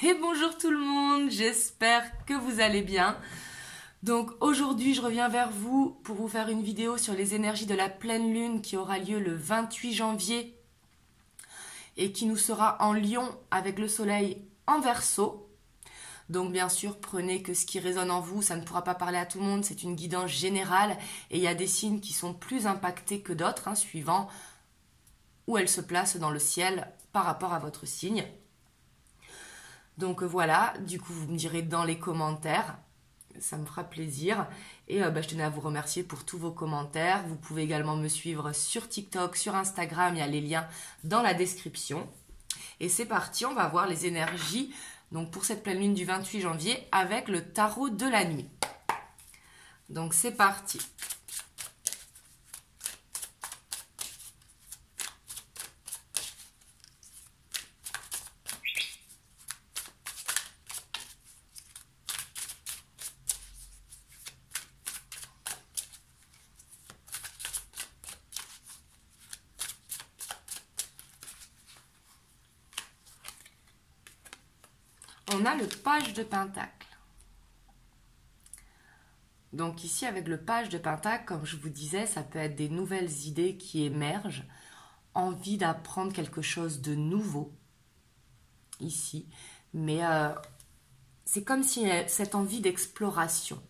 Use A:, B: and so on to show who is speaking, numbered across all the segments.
A: Et bonjour tout le monde, j'espère que vous allez bien. Donc aujourd'hui je reviens vers vous pour vous faire une vidéo sur les énergies de la pleine lune qui aura lieu le 28 janvier et qui nous sera en Lion avec le soleil en Verseau. Donc bien sûr prenez que ce qui résonne en vous, ça ne pourra pas parler à tout le monde, c'est une guidance générale et il y a des signes qui sont plus impactés que d'autres, suivant où elle se place dans le ciel par rapport à votre signe. Donc voilà, du coup vous me direz dans les commentaires, ça me fera plaisir. Et je tenais à vous remercier pour tous vos commentaires. Vous pouvez également me suivre sur TikTok, sur Instagram, il y a les liens dans la description. Et c'est parti, on va voir les énergies donc pour cette pleine lune du 28 janvier avec le tarot de la nuit. Donc c'est parti. On a le page de pentacle. Donc ici, avec le page de pentacle, comme je vous disais, ça peut être des nouvelles idées qui émergent, envie d'apprendre quelque chose de nouveau, ici. Mais c'est comme si cette envie d'exploration,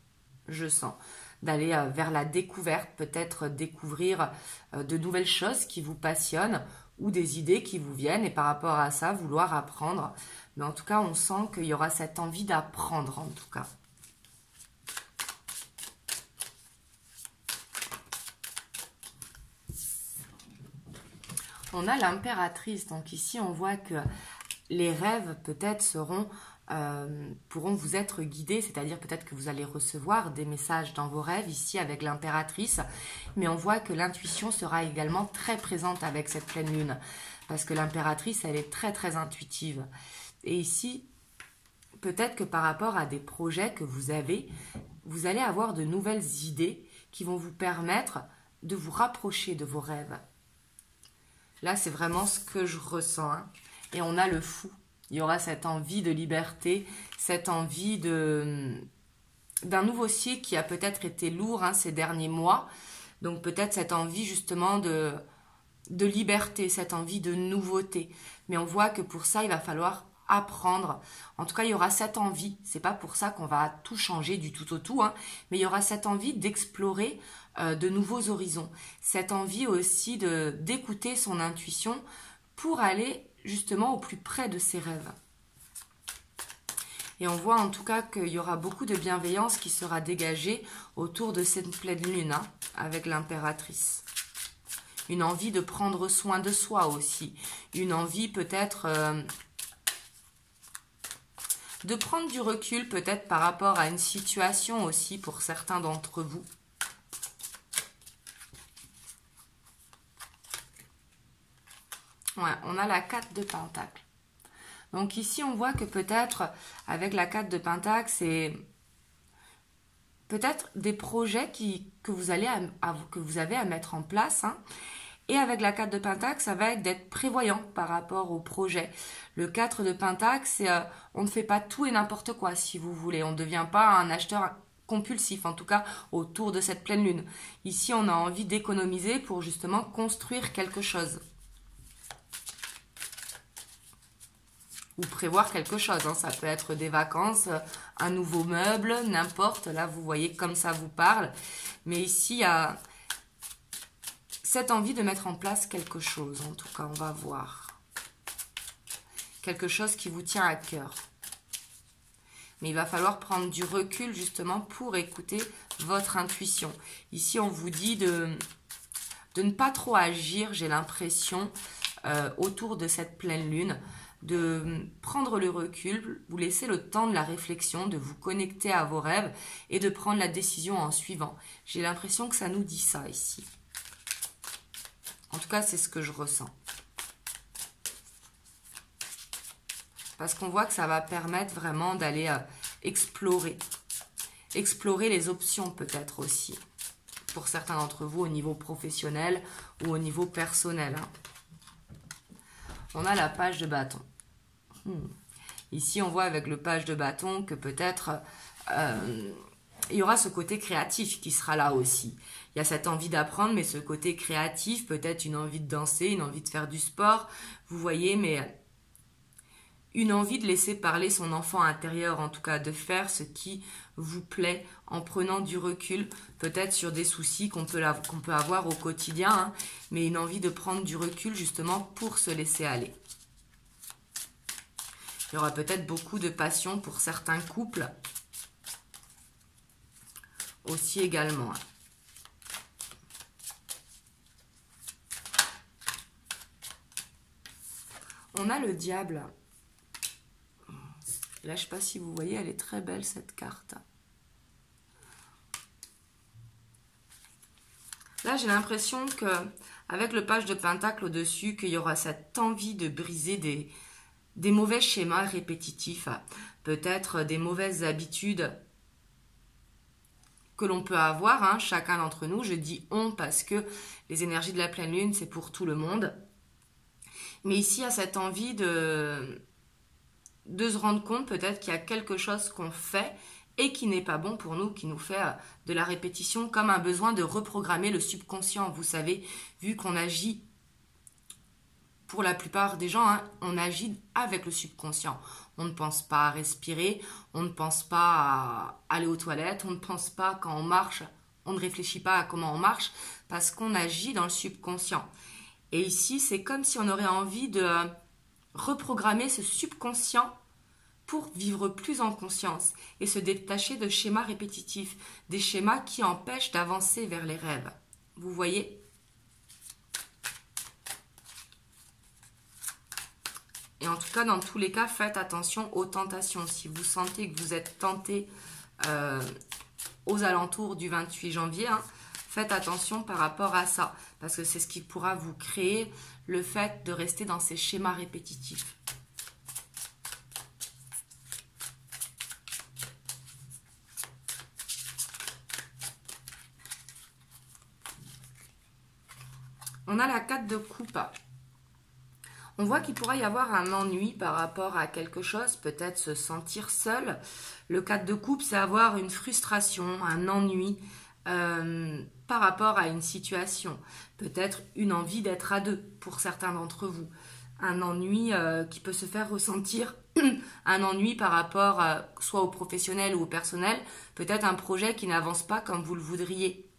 A: je sens, d'aller vers la découverte, peut-être découvrir de nouvelles choses qui vous passionnent ou des idées qui vous viennent et par rapport à ça, vouloir apprendre. Mais en tout cas, on sent qu'il y aura cette envie d'apprendre, en tout cas. On a l'impératrice. Donc ici, on voit que les rêves, peut-être, pourront vous être guidés. C'est-à-dire peut-être que vous allez recevoir des messages dans vos rêves, ici, avec l'impératrice. Mais on voit que l'intuition sera également très présente avec cette pleine lune. Parce que l'impératrice, elle est très, très intuitive. Et ici, peut-être que par rapport à des projets que vous avez, vous allez avoir de nouvelles idées qui vont vous permettre de vous rapprocher de vos rêves. Là, c'est vraiment ce que je ressens. Et on a le fou. Il y aura cette envie de liberté, cette envie d'un nouveau cycle qui a peut-être été lourd ces derniers mois. Donc peut-être cette envie justement de liberté, cette envie de nouveauté. Mais on voit que pour ça, il va falloir apprendre. En tout cas, il y aura cette envie. C'est pas pour ça qu'on va tout changer du tout au tout, mais il y aura cette envie d'explorer de nouveaux horizons. Cette envie aussi d'écouter son intuition pour aller justement au plus près de ses rêves. Et on voit en tout cas qu'il y aura beaucoup de bienveillance qui sera dégagée autour de cette pleine lune avec l'impératrice. Une envie de prendre soin de soi aussi. Une envie peut-être de prendre du recul peut-être par rapport à une situation aussi pour certains d'entre vous. Ouais, on a la 4 de pentacle. Donc ici, on voit que peut-être, avec la 4 de pentacle, c'est peut-être des projets que vous avez à mettre en place. Et avec la 4 de pentacle, ça va être d'être prévoyant par rapport au projet. Le 4 de pentacle, c'est on ne fait pas tout et n'importe quoi, si vous voulez. On ne devient pas un acheteur compulsif, en tout cas autour de cette pleine lune. Ici, on a envie d'économiser pour justement construire quelque chose. Ou prévoir quelque chose. Ça peut être des vacances, un nouveau meuble, n'importe. Là, vous voyez comme ça vous parle. Mais ici, il y a cette envie de mettre en place quelque chose. En tout cas, on va voir. Quelque chose qui vous tient à cœur. Mais il va falloir prendre du recul justement pour écouter votre intuition. Ici, on vous dit de ne pas trop agir, j'ai l'impression, autour de cette pleine lune. De prendre le recul, vous laisser le temps de la réflexion, de vous connecter à vos rêves et de prendre la décision en suivant. J'ai l'impression que ça nous dit ça ici. En tout cas, c'est ce que je ressens. Parce qu'on voit que ça va permettre vraiment d'aller explorer. Explorer les options peut-être aussi. Pour certains d'entre vous au niveau professionnel ou au niveau personnel. On a la page de bâton. Ici, on voit avec le page de bâton que peut-être il y aura ce côté créatif qui sera là aussi. Il y a cette envie d'apprendre, mais ce côté créatif, peut-être une envie de danser, une envie de faire du sport, vous voyez, mais une envie de laisser parler son enfant intérieur, en tout cas de faire ce qui vous plaît en prenant du recul, peut-être sur des soucis qu'on peut avoir au quotidien, hein, mais une envie de prendre du recul justement pour se laisser aller. Il y aura peut-être beaucoup de passion pour certains couples aussi également. On a le diable. Là, je ne sais pas si vous voyez, elle est très belle cette carte. Là, j'ai l'impression que avec le page de Pentacle au-dessus, qu'il y aura cette envie de briser des mauvais schémas répétitifs, peut-être des mauvaises habitudes que l'on peut avoir, hein, chacun d'entre nous. Je dis on parce que les énergies de la pleine lune, c'est pour tout le monde. Mais ici, il y a cette envie de se rendre compte peut-être qu'il y a quelque chose qu'on fait et qui n'est pas bon pour nous, qui nous fait de la répétition, comme un besoin de reprogrammer le subconscient. Vous savez, vu qu'on agit, pour la plupart des gens, hein, on agit avec le subconscient. On ne pense pas à respirer, on ne pense pas à aller aux toilettes, on ne pense pas quand on marche, on ne réfléchit pas à comment on marche, parce qu'on agit dans le subconscient. Et ici, c'est comme si on aurait envie de reprogrammer ce subconscient pour vivre plus en conscience et se détacher de schémas répétitifs, des schémas qui empêchent d'avancer vers les rêves. Vous voyez ? Et en tout cas, dans tous les cas, faites attention aux tentations. Si vous sentez que vous êtes tenté aux alentours du 28 janvier, hein, faites attention par rapport à ça, parce que c'est ce qui pourra vous créer le fait de rester dans ces schémas répétitifs. On a la 4 de coupe. On voit qu'il pourra y avoir un ennui par rapport à quelque chose, peut-être se sentir seul. Le 4 de coupe, c'est avoir une frustration, un ennui par rapport à une situation. Peut-être une envie d'être à deux pour certains d'entre vous. Un ennui qui peut se faire ressentir, un ennui par rapport soit au professionnel ou au personnel. Peut-être un projet qui n'avance pas comme vous le voudriez.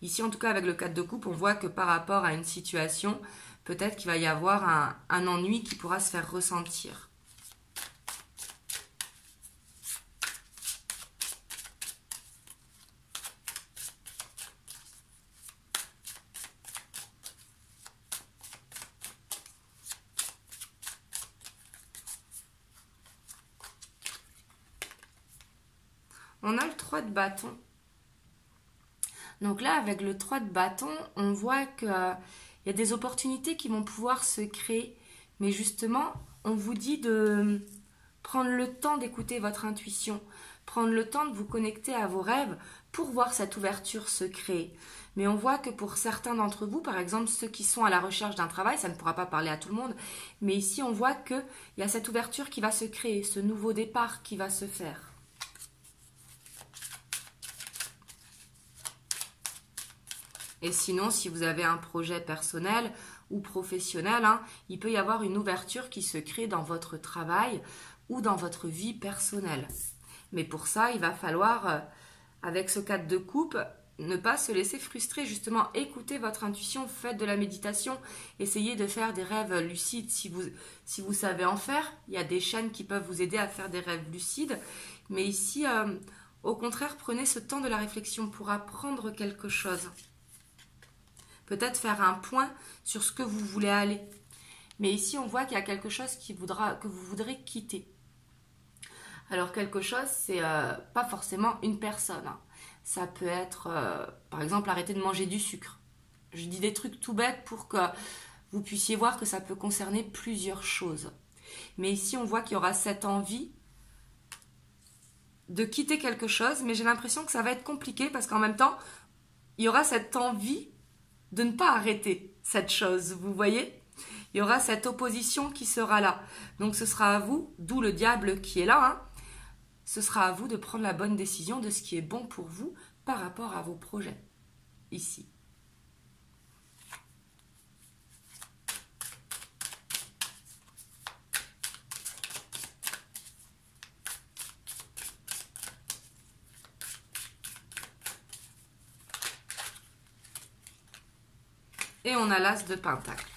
A: Ici, en tout cas, avec le 4 de coupe, on voit que par rapport à une situation, peut-être qu'il va y avoir un ennui qui pourra se faire ressentir. On a le 3 de bâton. Donc là, avec le 3 de bâton, on voit qu'il y a des opportunités qui vont pouvoir se créer. Mais justement, on vous dit de prendre le temps d'écouter votre intuition, prendre le temps de vous connecter à vos rêves pour voir cette ouverture se créer. Mais on voit que pour certains d'entre vous, par exemple ceux qui sont à la recherche d'un travail, ça ne pourra pas parler à tout le monde, mais ici on voit qu'il y a cette ouverture qui va se créer, ce nouveau départ qui va se faire. Et sinon, si vous avez un projet personnel ou professionnel, hein, il peut y avoir une ouverture qui se crée dans votre travail ou dans votre vie personnelle. Mais pour ça, il va falloir, avec ce 4 de coupe, ne pas se laisser frustrer. Justement, écoutez votre intuition, faites de la méditation, essayez de faire des rêves lucides si vous savez en faire. Il y a des chaînes qui peuvent vous aider à faire des rêves lucides. Mais ici, au contraire, prenez ce temps de la réflexion pour apprendre quelque chose. Peut-être faire un point sur ce que vous voulez aller. Mais ici, on voit qu'il y a quelque chose que vous voudrez quitter. Alors, quelque chose, c'est pas forcément une personne. Hein. Ça peut être, par exemple, arrêter de manger du sucre. Je dis des trucs tout bêtes pour que vous puissiez voir que ça peut concerner plusieurs choses. Mais ici, on voit qu'il y aura cette envie de quitter quelque chose. Mais j'ai l'impression que ça va être compliqué parce qu'en même temps, il y aura cette envie de ne pas arrêter cette chose, vous voyez? Il y aura cette opposition qui sera là. Donc ce sera à vous, d'où le diable qui est là, hein. Ce sera à vous de prendre la bonne décision de ce qui est bon pour vous par rapport à vos projets, ici. Et on a l'as de Pentacle.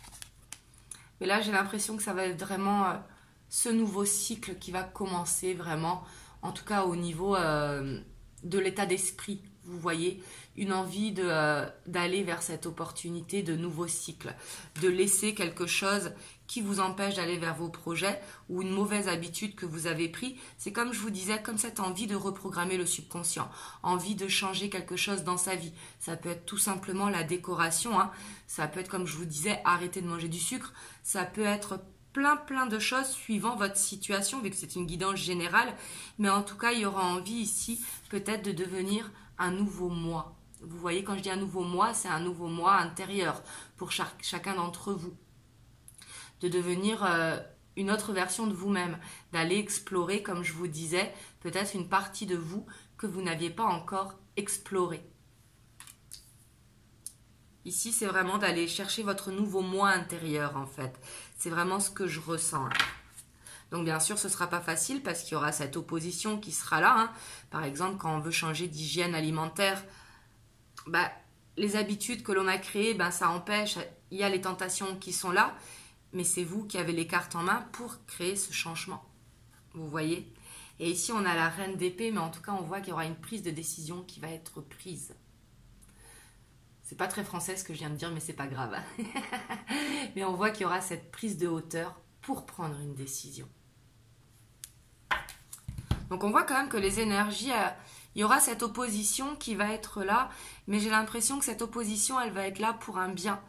A: Mais là, j'ai l'impression que ça va être vraiment ce nouveau cycle qui va commencer vraiment, en tout cas au niveau de l'état d'esprit. Vous voyez, une envie d'aller vers cette opportunité de nouveau cycle, de laisser quelque chose qui vous empêche d'aller vers vos projets ou une mauvaise habitude que vous avez pris. C'est comme je vous disais, comme cette envie de reprogrammer le subconscient, envie de changer quelque chose dans sa vie. Ça peut être tout simplement la décoration, hein. Ça peut être, comme je vous disais, arrêter de manger du sucre. Ça peut être plein de choses suivant votre situation, vu que c'est une guidance générale. Mais en tout cas, il y aura envie ici peut-être de devenir un nouveau moi. Vous voyez, quand je dis un nouveau moi, c'est un nouveau moi intérieur pour chacun d'entre vous. De devenir une autre version de vous-même, d'aller explorer, comme je vous disais, peut-être une partie de vous que vous n'aviez pas encore explorée. Ici, c'est vraiment d'aller chercher votre nouveau moi intérieur, en fait. C'est vraiment ce que je ressens. Donc, bien sûr, ce ne sera pas facile parce qu'il y aura cette opposition qui sera là, hein. Par exemple, quand on veut changer d'hygiène alimentaire, les habitudes que l'on a créées, ça empêche. Il y a les tentations qui sont là, mais c'est vous qui avez les cartes en main pour créer ce changement. Vous voyez? Et ici, on a la reine d'épée, mais en tout cas, on voit qu'il y aura une prise de décision qui va être prise. C'est pas très français ce que je viens de dire, mais c'est pas grave. Mais on voit qu'il y aura cette prise de hauteur pour prendre une décision. Donc on voit quand même que les énergies, il y aura cette opposition qui va être là, mais j'ai l'impression que cette opposition, elle va être là pour un bien.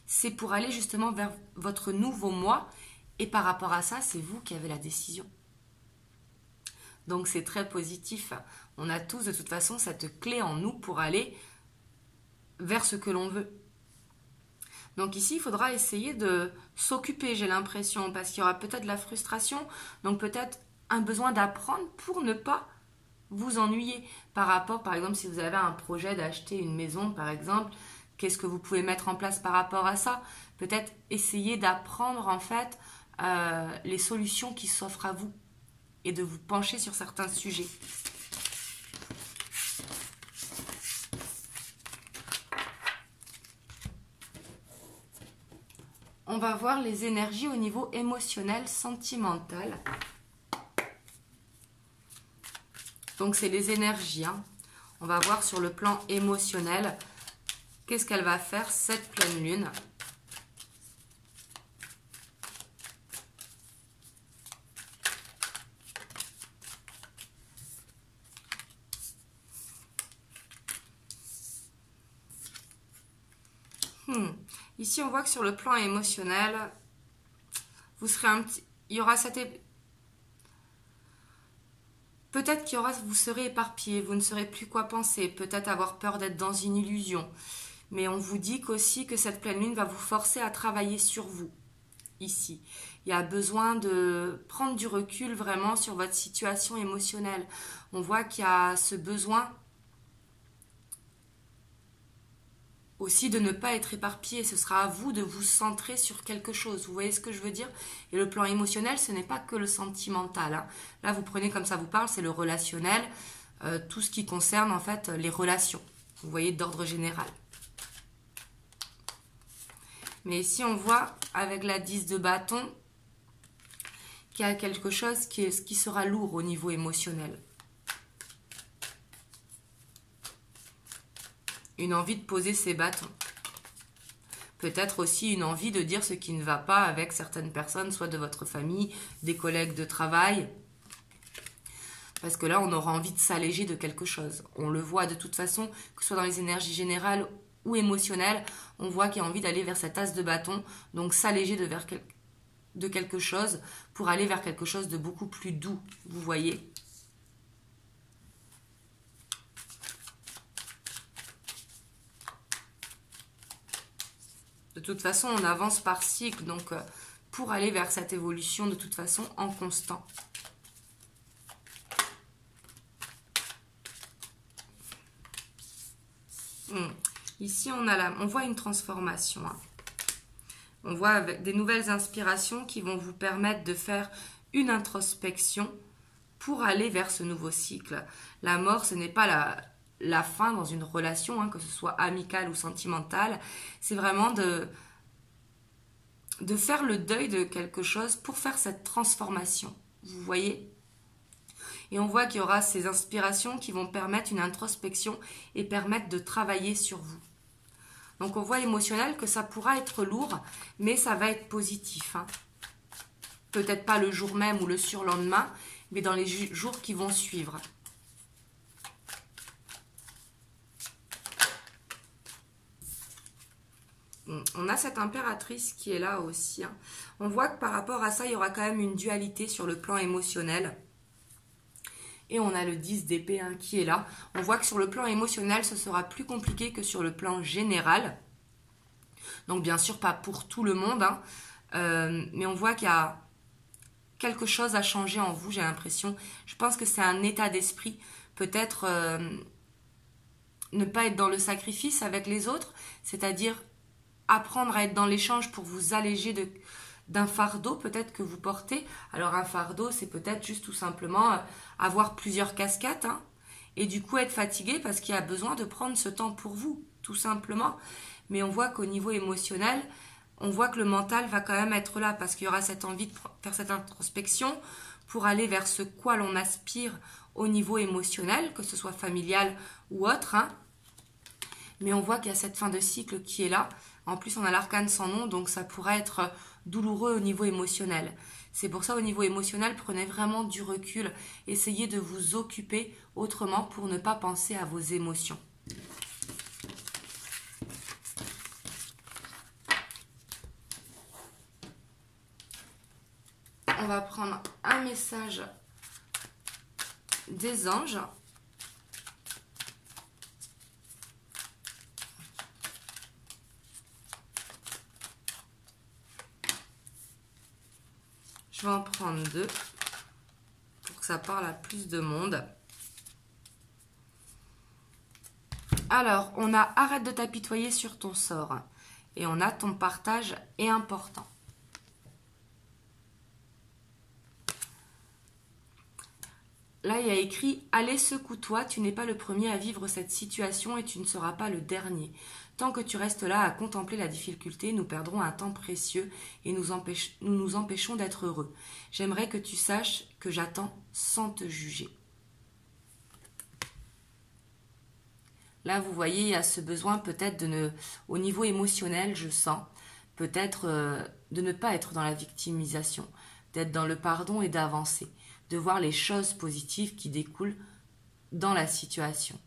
A: C'est pour aller justement vers votre nouveau moi, et par rapport à ça, c'est vous qui avez la décision. Donc c'est très positif. On a tous de toute façon cette clé en nous pour aller vers ce que l'on veut. Donc ici, il faudra essayer de s'occuper, j'ai l'impression, parce qu'il y aura peut-être de la frustration, donc peut-être un besoin d'apprendre pour ne pas vous ennuyer. Par rapport, par exemple, si vous avez un projet d'acheter une maison, par exemple, qu'est-ce que vous pouvez mettre en place par rapport à ça? Peut-être essayer d'apprendre, en fait, les solutions qui s'offrent à vous et de vous pencher sur certains sujets. On va voir les énergies au niveau émotionnel, sentimental. Donc, c'est les énergies, hein. On va voir sur le plan émotionnel, qu'est-ce qu'elle va faire, cette pleine lune. Ici, on voit que sur le plan émotionnel, vous serez il y aura cette... Peut-être qu'il y aura, vous serez éparpillé, vous ne saurez plus quoi penser, peut-être avoir peur d'être dans une illusion. Mais on vous dit qu'aussi que cette pleine lune va vous forcer à travailler sur vous, ici. Il y a besoin de prendre du recul vraiment sur votre situation émotionnelle. On voit qu'il y a ce besoin aussi de ne pas être éparpillé. Ce sera à vous de vous centrer sur quelque chose. Vous voyez ce que je veux dire? Et le plan émotionnel, ce n'est pas que le sentimental, hein. Là, vous prenez comme ça vous parle, c'est le relationnel, tout ce qui concerne en fait les relations. Vous voyez, d'ordre général. Mais ici, on voit avec la 10 de bâton qu'il y a quelque chose qui sera lourd au niveau émotionnel. Une envie de poser ses bâtons. Peut-être aussi une envie de dire ce qui ne va pas avec certaines personnes, soit de votre famille, des collègues de travail. Parce que là, on aura envie de s'alléger de quelque chose. On le voit de toute façon, que ce soit dans les énergies générales ou émotionnelles, on voit qu'il y a envie d'aller vers cet as de bâton, donc s'alléger de quelque chose pour aller vers quelque chose de beaucoup plus doux, vous voyez. De toute façon, on avance par cycle, donc pour aller vers cette évolution de toute façon en constant. Ici, on voit une transformation. Hein. On voit avec des nouvelles inspirations qui vont vous permettre de faire une introspection pour aller vers ce nouveau cycle. La mort, ce n'est pas la fin dans une relation, hein, que ce soit amicale ou sentimentale. C'est vraiment de faire le deuil de quelque chose pour faire cette transformation. Vous voyez ? Et on voit qu'il y aura ces inspirations qui vont permettre une introspection et permettre de travailler sur vous. Donc on voit émotionnel que ça pourra être lourd, mais ça va être positif. Hein. Peut-être pas le jour même ou le surlendemain, mais dans les jours qui vont suivre. On a cette impératrice qui est là aussi. Hein. On voit que par rapport à ça, il y aura quand même une dualité sur le plan émotionnel. Et on a le 10 d'épée hein, qui est là. On voit que sur le plan émotionnel, ce sera plus compliqué que sur le plan général. Donc bien sûr, pas pour tout le monde. Hein. Mais on voit qu'il y a quelque chose à changer en vous, j'ai l'impression. Je pense que c'est un état d'esprit. Peut-être ne pas être dans le sacrifice avec les autres. C'est-à-dire apprendre à être dans l'échange pour vous alléger d'un fardeau peut-être que vous portez. Alors un fardeau, c'est peut-être juste tout simplement avoir plusieurs casquettes hein, et du coup être fatigué parce qu'il y a besoin de prendre ce temps pour vous, tout simplement. Mais on voit qu'au niveau émotionnel, on voit que le mental va quand même être là parce qu'il y aura cette envie de faire cette introspection pour aller vers ce quoi l'on aspire au niveau émotionnel, que ce soit familial ou autre. Hein. Mais on voit qu'il y a cette fin de cycle qui est là. En plus, on a l'arcane sans nom, donc ça pourrait être douloureux au niveau émotionnel. C'est pour ça, au niveau émotionnel, prenez vraiment du recul. Essayez de vous occuper autrement pour ne pas penser à vos émotions. On va prendre un message des anges. Je vais en prendre 2 pour que ça parle à plus de monde. Alors, on a arrête de t'apitoyer sur ton sort et on a ton partage est important. Là, il y a écrit « Allez, secoue-toi, tu n'es pas le premier à vivre cette situation et tu ne seras pas le dernier. Tant que tu restes là à contempler la difficulté, nous perdrons un temps précieux et nous nous empêchons d'être heureux. J'aimerais que tu saches que j'attends sans te juger. » Là, vous voyez, il y a ce besoin peut-être au niveau émotionnel, je sens, peut-être de ne pas être dans la victimisation, d'être dans le pardon et d'avancer, de voir les choses positives qui découlent dans la situation.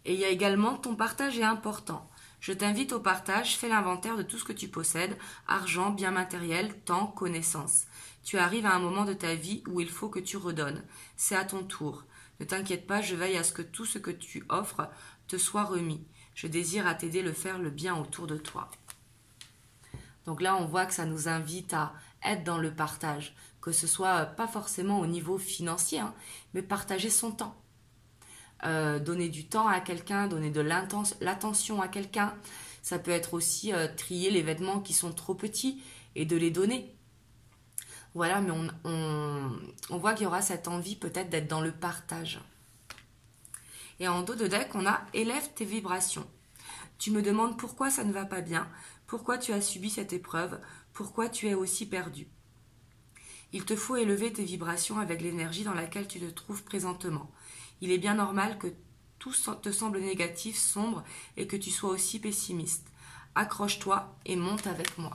A: Et il y a également ton partage est important. Je t'invite au partage, fais l'inventaire de tout ce que tu possèdes, argent, biens matériels, temps, connaissances. Tu arrives à un moment de ta vie où il faut que tu redonnes. C'est à ton tour. Ne t'inquiète pas, je veille à ce que tout ce que tu offres te soit remis. Je désire à t'aider à faire le bien autour de toi. Donc là, on voit que ça nous invite à être dans le partage, que ce soit pas forcément au niveau financier, hein, mais partager son temps. Donner du temps à quelqu'un, donner de l'attention à quelqu'un. Ça peut être aussi trier les vêtements qui sont trop petits et de les donner. Voilà, mais on voit qu'il y aura cette envie peut-être d'être dans le partage. Et en dos de deck, on a « Élève tes vibrations ». Tu me demandes pourquoi ça ne va pas bien, pourquoi tu as subi cette épreuve, pourquoi tu es aussi perdu. Il te faut élever tes vibrations avec l'énergie dans laquelle tu te trouves présentement. Il est bien normal que tout te semble négatif, sombre et que tu sois aussi pessimiste. Accroche-toi et monte avec moi.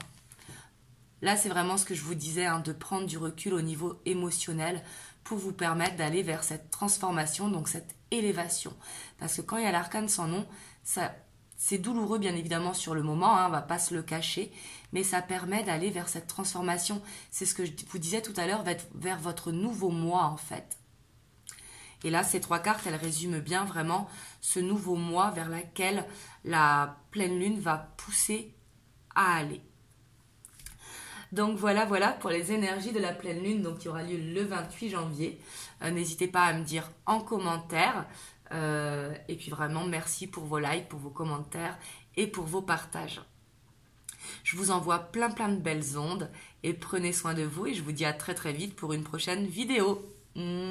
A: Là, c'est vraiment ce que je vous disais, hein, de prendre du recul au niveau émotionnel pour vous permettre d'aller vers cette transformation, donc cette élévation. Parce que quand il y a l'arcane sans nom, c'est douloureux bien évidemment sur le moment, hein, on ne va pas se le cacher, mais ça permet d'aller vers cette transformation. C'est ce que je vous disais tout à l'heure, vers votre nouveau moi en fait. Et là, ces 3 cartes, elles résument bien vraiment ce nouveau mois vers lequel la pleine lune va pousser à aller. Donc voilà pour les énergies de la pleine lune, donc qui aura lieu le 28 janvier. N'hésitez pas à me dire en commentaire. Et puis vraiment, merci pour vos likes, pour vos commentaires et pour vos partages. Je vous envoie plein de belles ondes et prenez soin de vous et je vous dis à très vite pour une prochaine vidéo. Mouah.